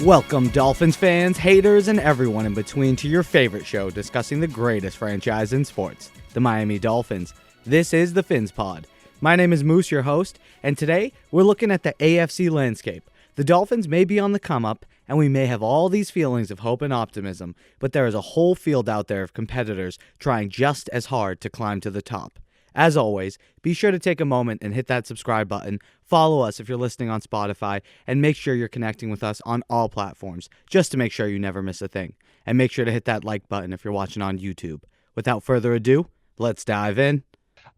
Welcome, Dolphins fans, haters, and everyone in between to your favorite show discussing the greatest franchise in sports, the Miami Dolphins. This is the PhinsPod. My name is Moose, your host, and today we're looking at the AFC landscape. The Dolphins may be on the come-up, and we may have all these feelings of hope and optimism, but there is a whole field out there of competitors trying just as hard to climb to the top. As always, be sure to take a moment and hit that subscribe button, follow us if you're listening on Spotify, and make sure you're connecting with us on all platforms, just to make sure you never miss a thing. And make sure to hit that like button if you're watching on YouTube. Without further ado, let's dive in.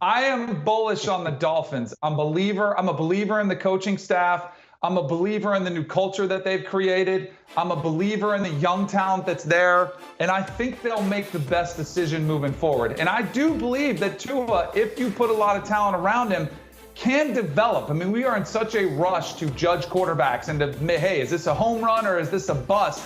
I am bullish on the Dolphins. I'm a believer in the coaching staff. I'm a believer in the new culture that they've created. I'm a believer in the young talent that's there. And I think they'll make the best decision moving forward. And I do believe that Tua, if you put a lot of talent around him, can develop. I mean, we are in such a rush to judge quarterbacks and to, hey, is this a home run or is this a bust?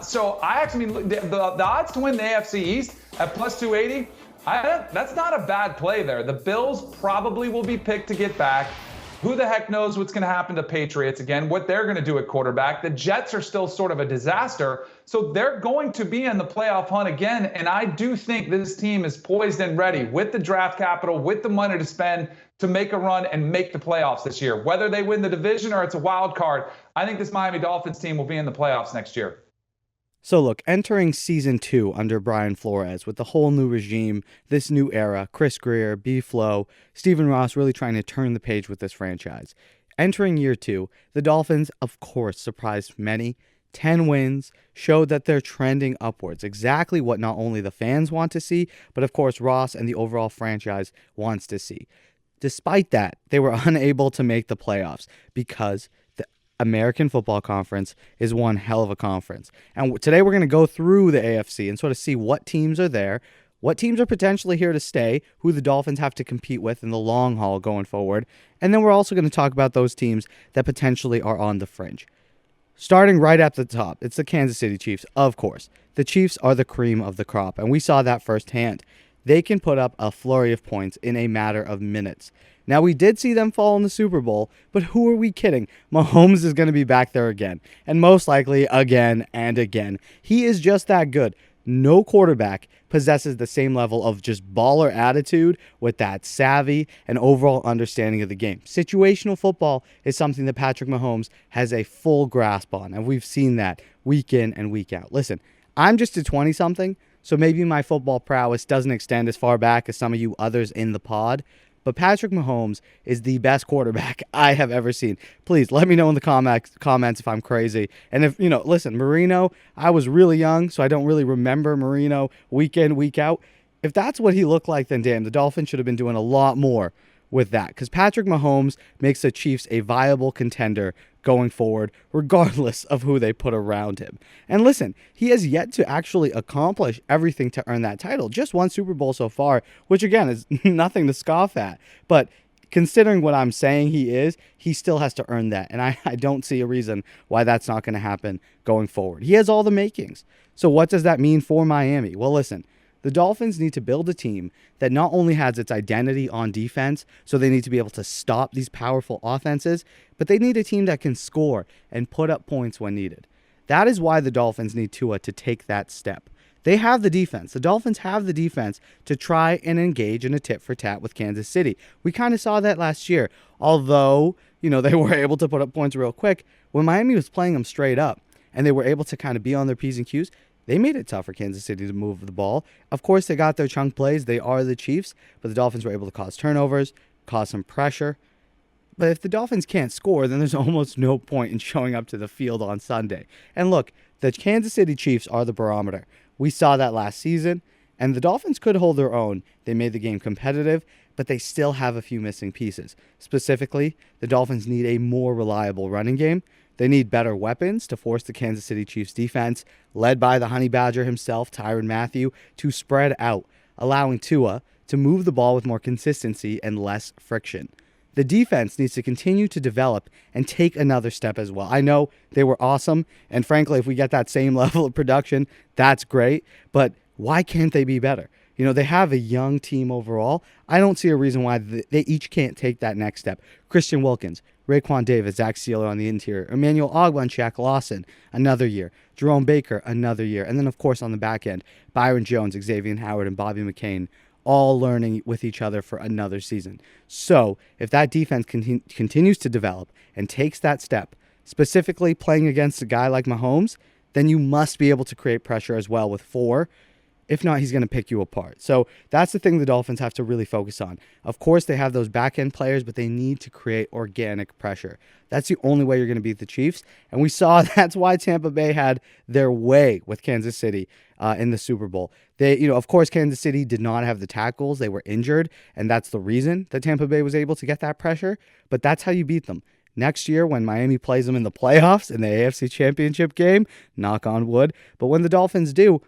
So I actually mean, the odds to win the AFC East at plus 280, that's not a bad play there. The Bills probably will be picked to get back. Who the heck knows what's going to happen to Patriots again, what they're going to do at quarterback. The Jets are still sort of a disaster, so they're going to be in the playoff hunt again, and I do think this team is poised and ready with the draft capital, with the money to spend to make a run and make the playoffs this year. Whether they win the division or it's a wild card, I think this Miami Dolphins team will be in the playoffs next year. So look, entering Season 2 under Brian Flores with the whole new regime, this new era, Chris Grier, B-Flow, Stephen Ross really trying to turn the page with this franchise. Entering Year 2, the Dolphins, of course, surprised many. 10 wins, showed that they're trending upwards, exactly what not only the fans want to see, but of course Ross and the overall franchise wants to see. Despite that, they were unable to make the playoffs because American Football Conference is one hell of a conference. And today we're going to go through the AFC and sort of see what teams are there, what teams are potentially here to stay, who the Dolphins have to compete with in the long haul going forward. And then we're also going to talk about those teams that potentially are on the fringe. Starting right at the top, it's the Kansas City Chiefs, of course. The Chiefs are the cream of the crop, and we saw that firsthand. They can put up a flurry of points in a matter of minutes. Now, we did see them fall in the Super Bowl, but who are we kidding? Mahomes is going to be back there again, and most likely again and again. He is just that good. No quarterback possesses the same level of just baller attitude with that savvy and overall understanding of the game. Situational football is something that Patrick Mahomes has a full grasp on, and we've seen that week in and week out. Listen, I'm just a 20-something, so maybe my football prowess doesn't extend as far back as some of you others in the pod, but Patrick Mahomes is the best quarterback I have ever seen. Please let me know in the comments if I'm crazy. And if, listen, Marino, I was really young, so I don't really remember Marino week in, week out. If that's what he looked like, then damn, the Dolphins should have been doing a lot more with that. Because Patrick Mahomes makes the Chiefs a viable contender going forward, regardless of who they put around him. And listen, he has yet to actually accomplish everything to earn that title. Just one Super Bowl so far, which again is nothing to scoff at. But considering what I'm saying he still has to earn that. And I don't see a reason why that's not going to happen going forward. He has all the makings. So what does that mean for Miami? Well, listen, the Dolphins need to build a team that not only has its identity on defense, so they need to be able to stop these powerful offenses, but they need a team that can score and put up points when needed. That is why the Dolphins need Tua to take that step. They have the defense. The Dolphins have the defense to try and engage in a tit-for-tat with Kansas City. We kind of saw that last year, although, they were able to put up points real quick. When Miami was playing them straight up and they were able to kind of be on their P's and Q's, they made it tough for Kansas City to move the ball. Of course, they got their chunk plays. They are the Chiefs, but the Dolphins were able to cause turnovers, cause some pressure. But if the Dolphins can't score, then there's almost no point in showing up to the field on Sunday. And look, the Kansas City Chiefs are the barometer. We saw that last season, and the Dolphins could hold their own. They made the game competitive, but they still have a few missing pieces. Specifically, the Dolphins need a more reliable running game. They need better weapons to force the Kansas City Chiefs defense, led by the Honey Badger himself, Tyrann Mathieu, to spread out, allowing Tua to move the ball with more consistency and less friction. The defense needs to continue to develop and take another step as well. I know they were awesome, and frankly, if we get that same level of production, that's great, but why can't they be better? They have a young team overall. I don't see a reason why they each can't take that next step. Christian Wilkins, Raekwon Davis, Zach Sealer on the interior, Emmanuel Ogbah and Shaq Lawson, another year, Jerome Baker, another year, and then, of course, on the back end, Byron Jones, Xavier Howard, and Bobby McCain, all learning with each other for another season. So if that defense continues to develop and takes that step, specifically playing against a guy like Mahomes, then you must be able to create pressure as well with 4. If not, he's going to pick you apart. So that's the thing the Dolphins have to really focus on. Of course, they have those back-end players, but they need to create organic pressure. That's the only way you're going to beat the Chiefs. And we saw that's why Tampa Bay had their way with Kansas City in the Super Bowl. They, of course, Kansas City did not have the tackles. They were injured, and that's the reason that Tampa Bay was able to get that pressure. But that's how you beat them. Next year, when Miami plays them in the playoffs in the AFC Championship game, knock on wood, but when the Dolphins do,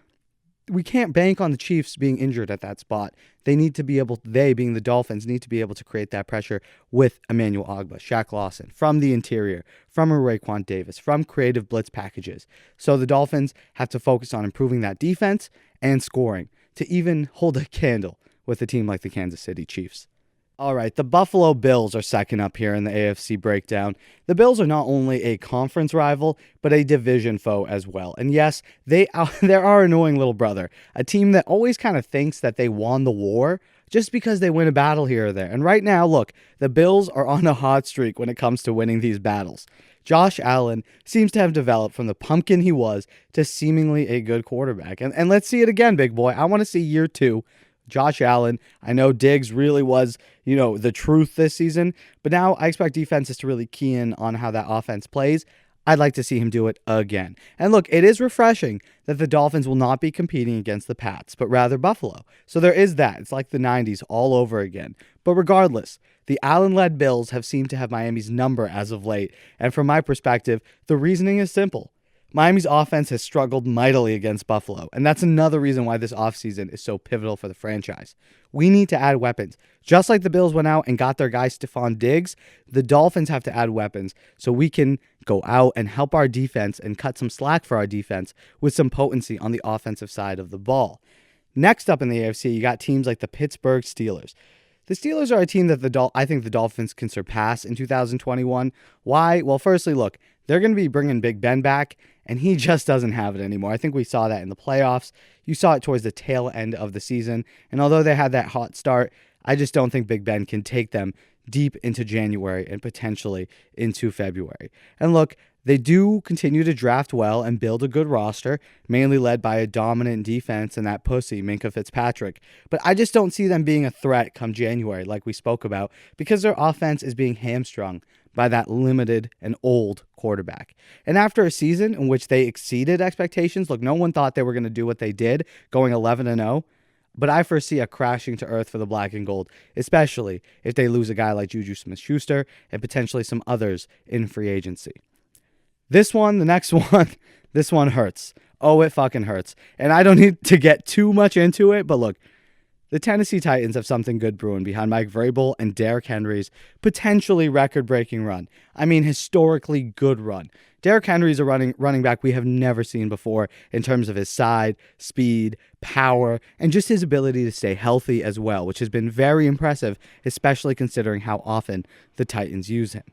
we can't bank on the Chiefs being injured at that spot. They need to be able, they being the Dolphins, need to be able to create that pressure with Emmanuel Ogbah, Shaq Lawson, from the interior, from Raekwon Davis, from creative blitz packages. So the Dolphins have to focus on improving that defense and scoring to even hold a candle with a team like the Kansas City Chiefs. All right, the Buffalo Bills are second up here in the AFC breakdown. The Bills are not only a conference rival, but a division foe as well. And yes, they're our annoying little brother, a team that always kind of thinks that they won the war just because they win a battle here or there. And right now, look, the Bills are on a hot streak when it comes to winning these battles. Josh Allen seems to have developed from the pumpkin he was to seemingly a good quarterback. And let's see it again, big boy. I want to see year 2. Josh Allen. I know Diggs really was, the truth this season, but now I expect defenses to really key in on how that offense plays. I'd like to see him do it again. And look, it is refreshing that the Dolphins will not be competing against the Pats, but rather Buffalo. So there is that. It's like the 90s all over again. But regardless, the Allen-led Bills have seemed to have Miami's number as of late. And from my perspective, the reasoning is simple. Miami's offense has struggled mightily against Buffalo, and that's another reason why this offseason is so pivotal for the franchise. We need to add weapons. Just like the Bills went out and got their guy Stephon Diggs, the Dolphins have to add weapons so we can go out and help our defense and cut some slack for our defense with some potency on the offensive side of the ball. Next up in the AFC, you got teams like the Pittsburgh Steelers. The Steelers are a team that I think the Dolphins can surpass in 2021. Why? Well, firstly, look, they're going to be bringing Big Ben back, and he just doesn't have it anymore. I think we saw that in the playoffs. You saw it towards the tail end of the season. And although they had that hot start, I just don't think Big Ben can take them deep into January and potentially into February. And look, they do continue to draft well and build a good roster, mainly led by a dominant defense and that pussy, Minkah Fitzpatrick. But I just don't see them being a threat come January, like we spoke about, because their offense is being hamstrung by that limited and old quarterback. And after a season in which they exceeded expectations, look, no one thought they were going to do what they did, going 11-0. But I foresee a crashing to earth for the black and gold, especially if they lose a guy like Juju Smith-Schuster and potentially some others in free agency. This one, the next one, this one hurts. Oh, it fucking hurts. And I don't need to get too much into it, but look, the Tennessee Titans have something good brewing behind Mike Vrabel and Derrick Henry's potentially record-breaking run. I mean, historically good run. Derrick Henry is a running back we have never seen before in terms of his size, speed, power, and just his ability to stay healthy as well, which has been very impressive, especially considering how often the Titans use him.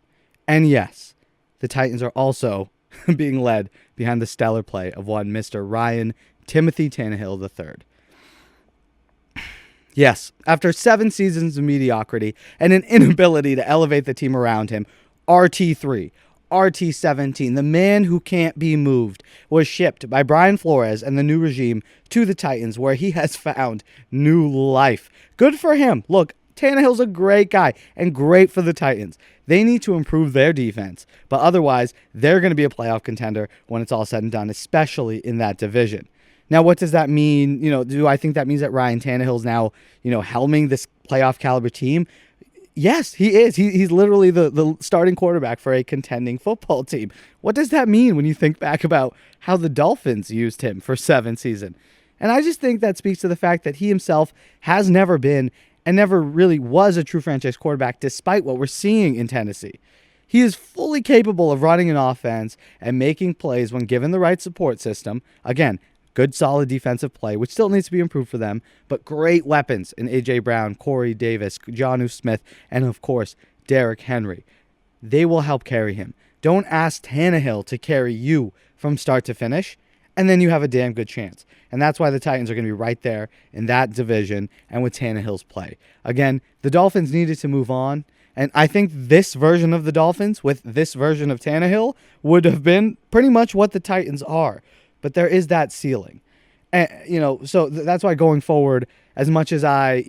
And yes, the Titans are also being led behind the stellar play of one Mr. Ryan Timothy Tannehill III. Yes, after 7 seasons of mediocrity and an inability to elevate the team around him, RT3, RT17, the man who can't be moved, was shipped by Brian Flores and the new regime to the Titans, where he has found new life. Good for him. Look, Tannehill's a great guy and great for the Titans. They need to improve their defense, but otherwise, they're going to be a playoff contender when it's all said and done, especially in that division. Now, what does that mean? Do I think that means that Ryan Tannehill's now, helming this playoff caliber team? Yes, he is. He's literally the starting quarterback for a contending football team. What does that mean when you think back about how the Dolphins used him for 7 seasons? And I just think that speaks to the fact that he himself has never been and never really was a true franchise quarterback, despite what we're seeing in Tennessee. He is fully capable of running an offense and making plays when given the right support system. Again, good, solid defensive play, which still needs to be improved for them, but great weapons in A.J. Brown, Corey Davis, Jonnu Smith, and, of course, Derrick Henry. they will help carry him. Don't ask Tannehill to carry you from start to finish, and then you have a damn good chance. And that's why the Titans are going to be right there in that division and with Tannehill's play. Again, the Dolphins needed to move on, and I think this version of the Dolphins with this version of Tannehill would have been pretty much what the Titans are. But there is that ceiling. And, so that's why going forward, as much as I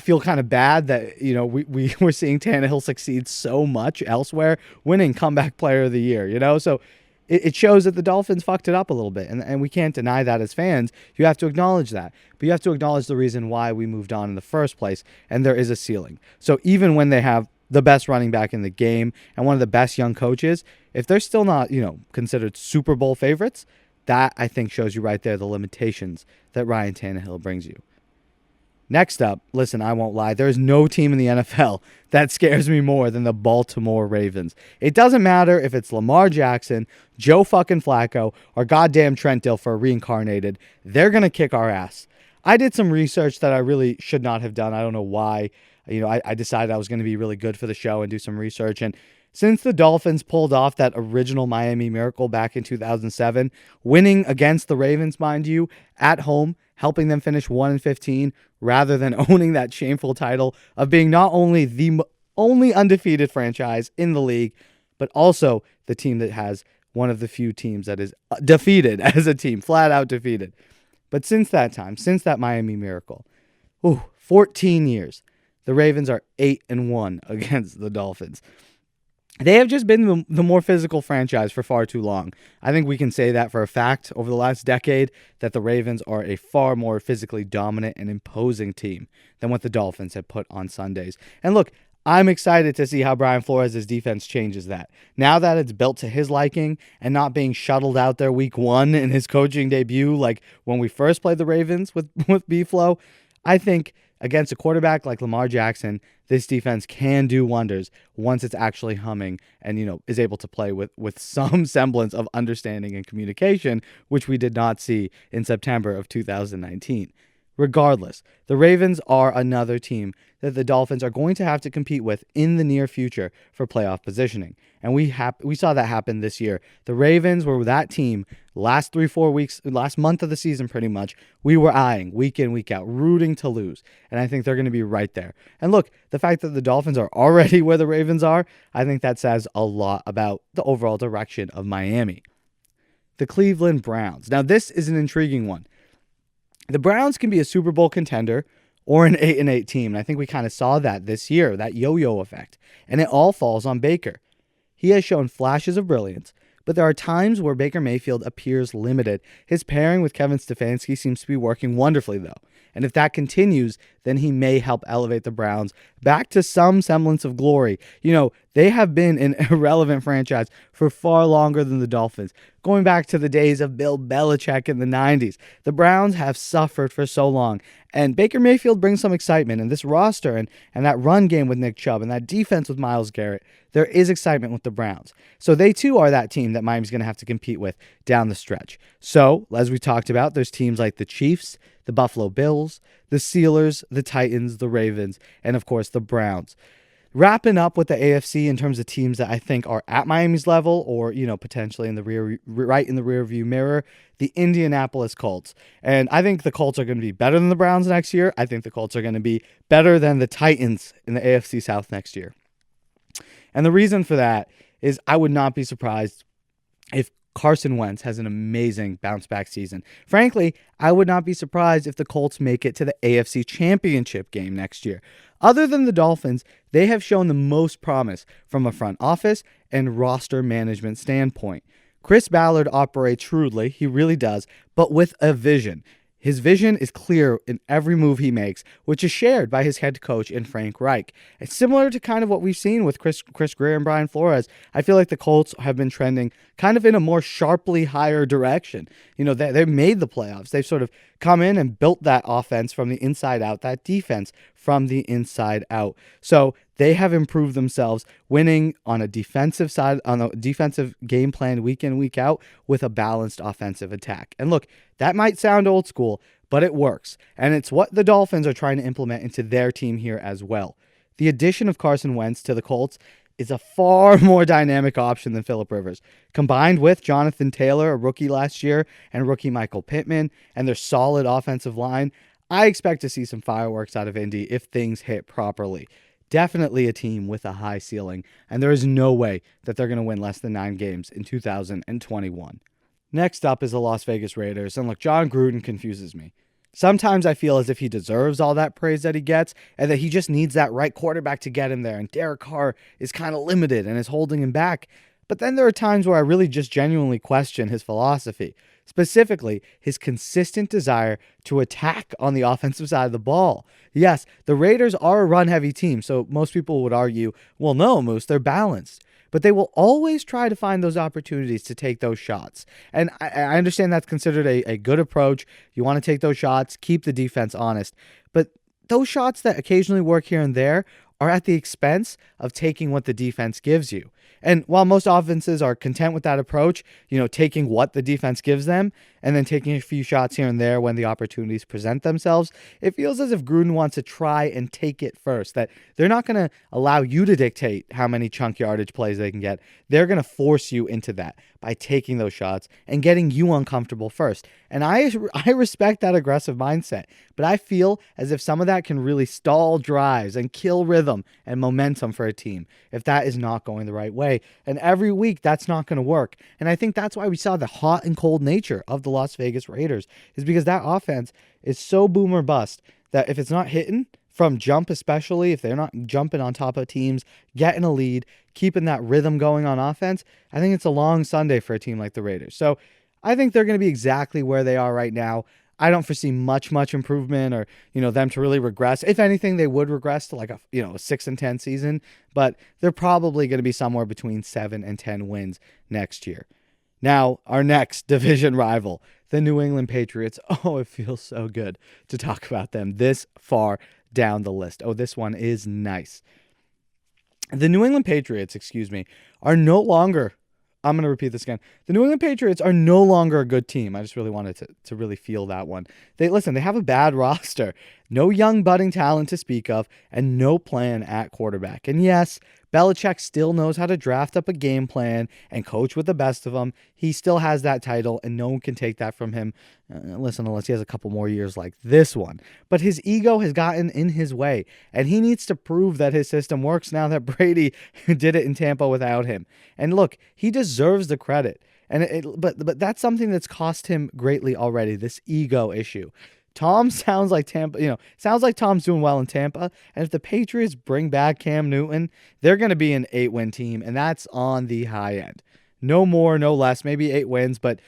feel kind of bad that, we're seeing Tannehill succeed so much elsewhere, winning comeback player of the year, so it shows that the Dolphins fucked it up a little bit, and we can't deny that as fans. You have to acknowledge that. But you have to acknowledge the reason why we moved on in the first place, and there is a ceiling. So even when they have the best running back in the game and one of the best young coaches, if they're still not, considered Super Bowl favorites, that, I think, shows you right there the limitations that Ryan Tannehill brings you. Next up, listen, I won't lie. There is no team in the NFL that scares me more than the Baltimore Ravens. It doesn't matter if it's Lamar Jackson, Joe fucking Flacco, or goddamn Trent Dilfer reincarnated. They're going to kick our ass. I did some research that I really should not have done. I don't know why. I decided I was going to be really good for the show and do some research. And since the Dolphins pulled off that original Miami Miracle back in 2007, winning against the Ravens, mind you, at home, helping them finish 1-15, rather than owning that shameful title of being not only the only undefeated franchise in the league, but also the team that has one of the few teams that is defeated as a team, flat out defeated. But since that time, since that Miami Miracle, 14 years, the Ravens are 8-1 against the Dolphins. They have just been the more physical franchise for far too long. I think we can say that for a fact over the last decade, that the Ravens are a far more physically dominant and imposing team than what the Dolphins have put on Sundays. And look, I'm excited to see how Brian Flores' defense changes that. Now that it's built to his liking and not being shuttled out there week one in his coaching debut like when we first played the Ravens with B-Flow, I think against a quarterback like Lamar Jackson, this defense can do wonders once it's actually humming and, is able to play with some semblance of understanding and communication, which we did not see in September of 2019. Regardless, the Ravens are another team that the Dolphins are going to have to compete with in the near future for playoff positioning. And we saw that happen this year. The Ravens were that team last 3-4 weeks, last month of the season pretty much, we were eyeing week in, week out, rooting to lose. And I think they're going to be right there. And look, the fact that the Dolphins are already where the Ravens are, I think that says a lot about the overall direction of Miami. The Cleveland Browns. Now, this is an intriguing one. The Browns can be a Super Bowl contender or an 8-8 team. And I think we kind of saw that this year, that yo-yo effect. And it all falls on Baker. He has shown flashes of brilliance, but there are times where Baker Mayfield appears limited. His pairing with Kevin Stefanski seems to be working wonderfully, though. And if that continues, then he may help elevate the Browns back to some semblance of glory. They have been an irrelevant franchise for far longer than the Dolphins. Going back to the days of Bill Belichick in the 90s, the Browns have suffered for so long. And Baker Mayfield brings some excitement. And this roster and that run game with Nick Chubb and that defense with Myles Garrett, there is excitement with the Browns. So they too are that team that Miami's going to have to compete with down the stretch. So, as we talked about, there's teams like the Chiefs, the Buffalo Bills, the Steelers, the Titans, the Ravens, and of course the Browns. Wrapping up with the AFC in terms of teams that I think are at Miami's level or, potentially in the right in the rear view mirror, the Indianapolis Colts. And I think the Colts are going to be better than the Browns next year. I think the Colts are going to be better than the Titans in the AFC South next year. And the reason for that is I would not be surprised if Carson Wentz has an amazing bounce-back season. Frankly, I would not be surprised if the Colts make it to the AFC Championship game next year. Other than the Dolphins, they have shown the most promise from a front office and roster management standpoint. Chris Ballard operates shrewdly, he really does, but with a vision. His vision is clear in every move he makes, which is shared by his head coach in Frank Reich. It's similar to kind of what we've seen with Chris Grier and Brian Flores. I feel like the Colts have been trending kind of in a more sharply higher direction. They've made the playoffs. They've sort of come in and built that offense from the inside out, that defense from the inside out. So they have improved themselves, winning on a defensive side, on a defensive game plan week in, week out with a balanced offensive attack. And look, that might sound old school, but it works. And it's what the Dolphins are trying to implement into their team here as well. The addition of Carson Wentz to the Colts is a far more dynamic option than Phillip Rivers. Combined with Jonathan Taylor, a rookie last year, and rookie Michael Pittman, and their solid offensive line, I expect to see some fireworks out of Indy if things hit properly. Definitely a team with a high ceiling, and there is no way that they're going to win less than 9 games in 2021. Next up is the Las Vegas Raiders, and look, John Gruden confuses me. Sometimes I feel as if he deserves all that praise that he gets, and that he just needs that right quarterback to get him there, and Derek Carr is kind of limited and is holding him back. But then there are times where I really just genuinely question his philosophy, specifically his consistent desire to attack on the offensive side of the ball. Yes, the Raiders are a run-heavy team, so most people would argue, well, no, Moose, they're balanced. But they will always try to find those opportunities to take those shots. And I understand that's considered a good approach. You want to take those shots, keep the defense honest. But those shots that occasionally work here and there are at the expense of taking what the defense gives you. And while most offenses are content with that approach, taking what the defense gives them and then taking a few shots here and there when the opportunities present themselves, it feels as if Gruden wants to try and take it first, that they're not going to allow you to dictate how many chunk yardage plays they can get. They're going to force you into that by taking those shots and getting you uncomfortable first. And I respect that aggressive mindset, but I feel as if some of that can really stall drives and kill rhythm and momentum for a team if that is not going the right way. And every week, that's not going to work. And I think that's why we saw the hot and cold nature of the Las Vegas Raiders, is because that offense is so boom or bust that if it's not hitting from jump, especially if they're not jumping on top of teams, getting a lead, keeping that rhythm going on offense, I think it's a long Sunday for a team like the Raiders. So I think they're going to be exactly where they are right now. I don't foresee much improvement or, them to really regress. If anything, they would regress to like a 6-10 season, but they're probably going to be somewhere between 7 and 10 wins next year. Now, our next division rival, the New England Patriots. Oh, it feels so good to talk about them this far down the list. Oh, this one is nice. The New England Patriots, are no longer, I'm going to repeat this again. The New England Patriots are no longer a good team. I just really wanted to really feel that one. They have a bad roster. No young budding talent to speak of, and no plan at quarterback. And yes, Belichick still knows how to draft up a game plan and coach with the best of them. He still has that title, and no one can take that from him. Unless he has a couple more years like this one. But his ego has gotten in his way, and he needs to prove that his system works now that Brady did it in Tampa without him. And look, he deserves the credit. But that's something that's cost him greatly already, this ego issue. Tom sounds like Tom's doing well in Tampa. And if the Patriots bring back Cam Newton, they're going to be an 8-win team, and that's on the high end. No more, no less, maybe 8 wins, but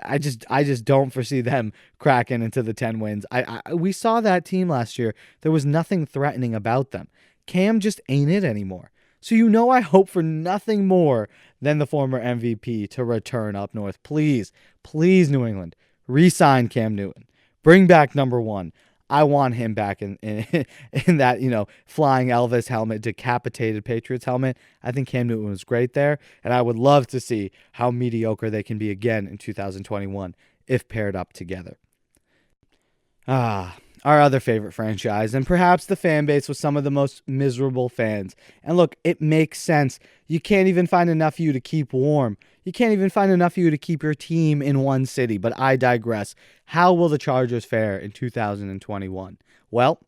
I just don't foresee them cracking into the 10 wins. We saw that team last year. There was nothing threatening about them. Cam just ain't it anymore. So I hope for nothing more than the former MVP to return up north. Please, New England, re-sign Cam Newton. Bring back number 1. I want him back in that, flying Elvis helmet, decapitated Patriots helmet. I think Cam Newton was great there, and I would love to see how mediocre they can be again in 2021 if paired up together. Our other favorite franchise, and perhaps the fan base with some of the most miserable fans. And look, it makes sense. You can't even find enough of you to keep warm. You can't even find enough of you to keep your team in one city, but I digress. How will the Chargers fare in 2021? Well,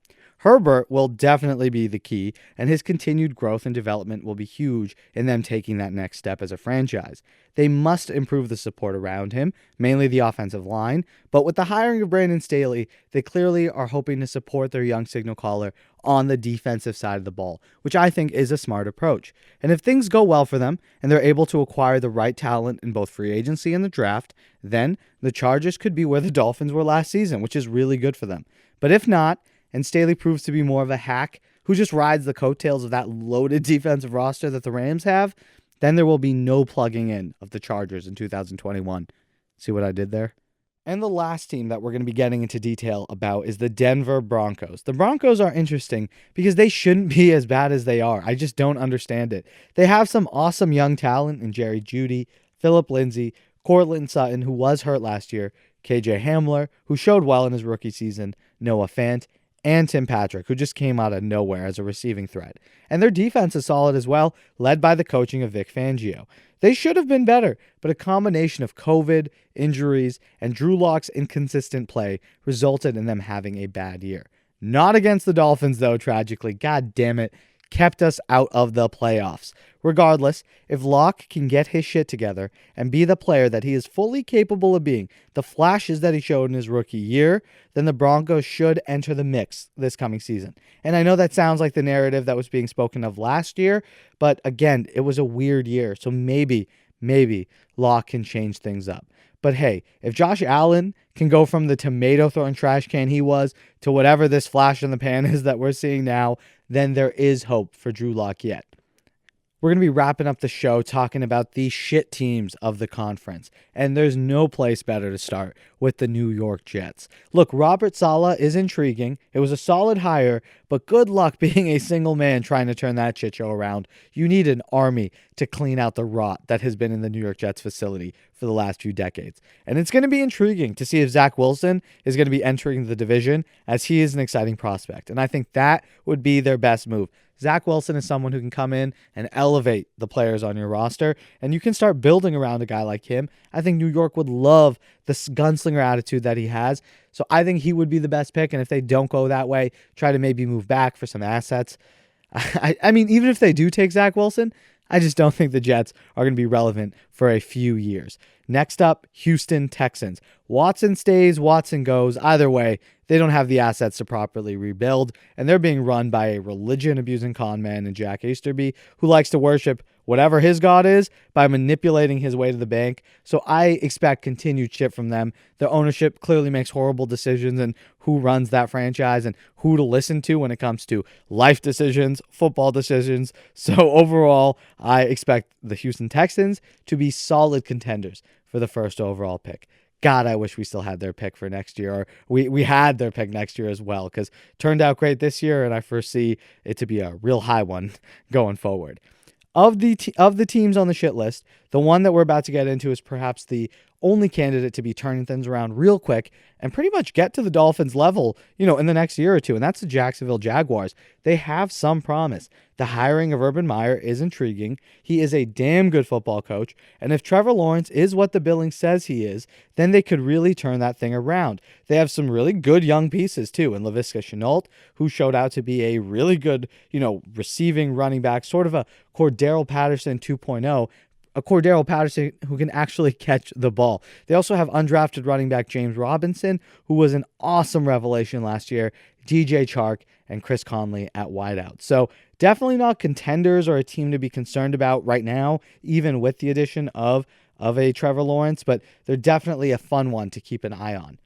Herbert will definitely be the key, and his continued growth and development will be huge in them taking that next step as a franchise. They must improve the support around him, mainly the offensive line, but with the hiring of Brandon Staley, they clearly are hoping to support their young signal caller on the defensive side of the ball, which I think is a smart approach. And if things go well for them, and they're able to acquire the right talent in both free agency and the draft, then the Chargers could be where the Dolphins were last season, which is really good for them. But if not, and Staley proves to be more of a hack who just rides the coattails of that loaded defensive roster that the Rams have, then there will be no plugging in of the Chargers in 2021. See what I did there? And the last team that we're going to be getting into detail about is the Denver Broncos. The Broncos are interesting because they shouldn't be as bad as they are. I just don't understand it. They have some awesome young talent in Jerry Jeudy, Phillip Lindsay, Courtland Sutton, who was hurt last year, KJ Hamler, who showed well in his rookie season, Noah Fant, and Tim Patrick, who just came out of nowhere as a receiving threat. And their defense is solid as well, led by the coaching of Vic Fangio. They should have been better, but a combination of COVID, injuries, and Drew Lock's inconsistent play resulted in them having a bad year. Not against the Dolphins, though, tragically. God damn it. Kept us out of the playoffs. Regardless, if Locke can get his shit together and be the player that he is fully capable of being, the flashes that he showed in his rookie year, then the Broncos should enter the mix this coming season. And I know that sounds like the narrative that was being spoken of last year, but again, it was a weird year, so maybe Locke can change things up. But hey, if Josh Allen can go from the tomato-throwing trash can he was to whatever this flash in the pan is that we're seeing now, then there is hope for Drew Lock yet. We're going to be wrapping up the show talking about the shit teams of the conference, and there's no place better to start with the New York Jets. Look, Robert Saleh is intriguing. It was a solid hire, but good luck being a single man trying to turn that shit show around. You need an army to clean out the rot that has been in the New York Jets facility for the last few decades. And it's going to be intriguing to see if Zach Wilson is going to be entering the division, as he is an exciting prospect. And I think that would be their best move. Zach Wilson is someone who can come in and elevate the players on your roster, and you can start building around a guy like him. I think New York would love the gunslinger attitude that he has, so I think he would be the best pick, and if they don't go that way, try to maybe move back for some assets. I mean, even if they do take Zach Wilson, I just don't think the Jets are going to be relevant for a few years. Next up, Houston Texans. Watson stays, Watson goes. Either way, they don't have the assets to properly rebuild, and they're being run by a religion-abusing con man in Jack Easterby, who likes to worship whatever his god is by manipulating his way to the bank. So I expect continued shit from them. Their ownership clearly makes horrible decisions in who runs that franchise and who to listen to when it comes to life decisions, football decisions. So overall, I expect the Houston Texans to be solid contenders for the first overall pick. God, I wish we still had their pick for next year, or we had their pick next year as well, because turned out great this year, and I foresee it to be a real high one going forward. Of the teams on the shit list, the one that we're about to get into is perhaps the only candidate to be turning things around real quick and pretty much get to the Dolphins level, in the next year or two, and that's the Jacksonville Jaguars. They have some promise. The hiring of Urban Meyer is intriguing. He is a damn good football coach, and if Trevor Lawrence is what the billing says he is, then they could really turn that thing around. They have some really good young pieces, too, in Laviska Shenault, who showed out to be a really good, receiving running back, sort of a Cordero Patterson 2.0, a Cordero Patterson who can actually catch the ball. They also have undrafted running back James Robinson, who was an awesome revelation last year, DJ Chark, and Chris Conley at wideout. So definitely not contenders or a team to be concerned about right now, even with the addition of a Trevor Lawrence, but they're definitely a fun one to keep an eye on.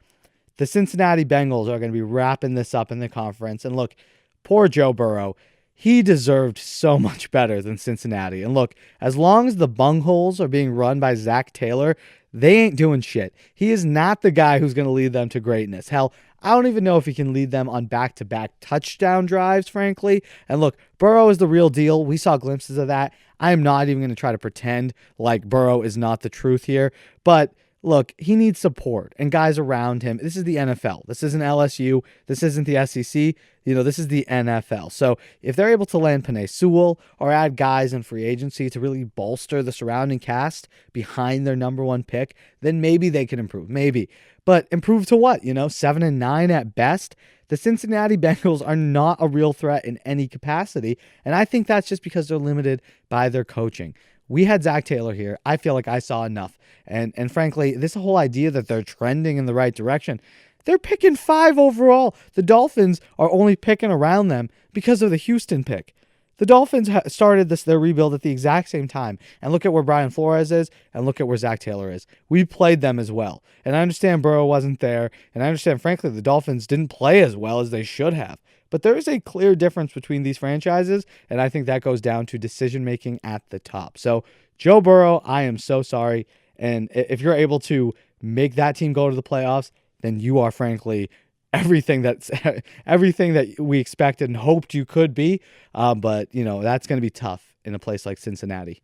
The Cincinnati Bengals are going to be wrapping this up in the conference. And look, poor Joe Burrow. He deserved so much better than Cincinnati. And look, as long as the bungholes are being run by Zach Taylor, they ain't doing shit. He is not the guy who's going to lead them to greatness. Hell, I don't even know if he can lead them on back-to-back touchdown drives, frankly. And look, Burrow is the real deal. We saw glimpses of that. I am not even going to try to pretend like Burrow is not the truth here. But look, he needs support and guys around him. This is the NFL. This isn't LSU. This isn't the SEC. This is the NFL. So if they're able to land Penei Sewell or add guys in free agency to really bolster the surrounding cast behind their number one pick, then maybe they can improve. Maybe. But improve to what? 7-9 at best? The Cincinnati Bengals are not a real threat in any capacity, and I think that's just because they're limited by their coaching. We had Zach Taylor here. I feel like I saw enough. And frankly, this whole idea that they're trending in the right direction, they're picking 5 overall. The Dolphins are only picking around them because of the Houston pick. The Dolphins started their rebuild at the exact same time. And look at where Brian Flores is, and look at where Zach Taylor is. We played them as well. And I understand Burrow wasn't there, and I understand, frankly, the Dolphins didn't play as well as they should have. But there is a clear difference between these franchises, and I think that goes down to decision-making at the top. So, Joe Burrow, I am so sorry. And if you're able to make that team go to the playoffs, then you are, frankly, everything that we expected and hoped you could be. But, that's going to be tough in a place like Cincinnati.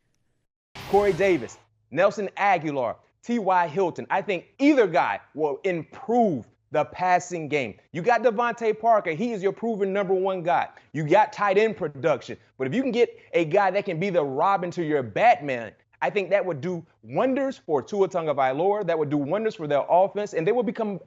Corey Davis, Nelson Aguilar, T.Y. Hilton. I think either guy will improve the passing game. You got Devontae Parker. He is your proven number one guy. You got tight end production. But if you can get a guy that can be the Robin to your Batman, I think that would do wonders for Tua Tagovailoa. That would do wonders for their offense, and they would become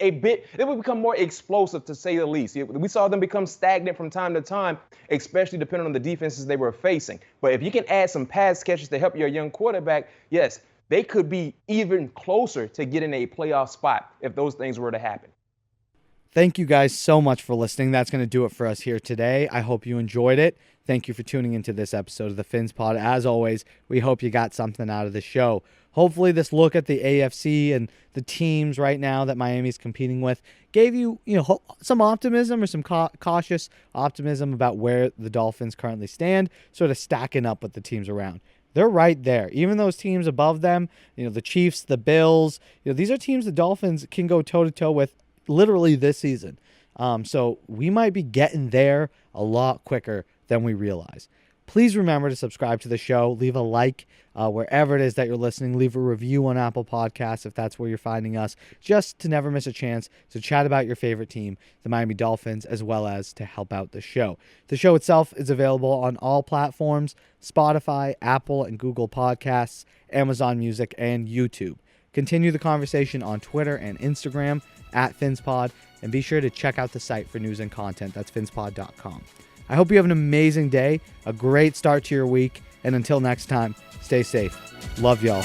more explosive, to say the least. We saw them become stagnant from time to time, especially depending on the defenses they were facing. But if you can add some pass catches to help your young quarterback, yes, they could be even closer to getting a playoff spot if those things were to happen. Thank you guys so much for listening. That's going to do it for us here today. I hope you enjoyed it. Thank you for tuning into this episode of the PhinsPod. As always, we hope you got something out of the show. Hopefully this look at the AFC and the teams right now that Miami's competing with gave you, some optimism or some cautious optimism about where the Dolphins currently stand, sort of stacking up with the teams around. They're right there. Even those teams above them, the Chiefs, the Bills, these are teams the Dolphins can go toe-to-toe with literally this season. So we might be getting there a lot quicker than we realize. Please remember to subscribe to the show. Leave a like wherever it is that you're listening. Leave a review on Apple Podcasts if that's where you're finding us, just to never miss a chance to chat about your favorite team, the Miami Dolphins, as well as to help out the show. The show itself is available on all platforms: Spotify, Apple and Google Podcasts, Amazon Music, and YouTube. Continue the conversation on Twitter and Instagram at PhinsPod, and be sure to check out the site for news and content. That's phinspod.com. I hope you have an amazing day, a great start to your week, and until next time, stay safe. Love y'all.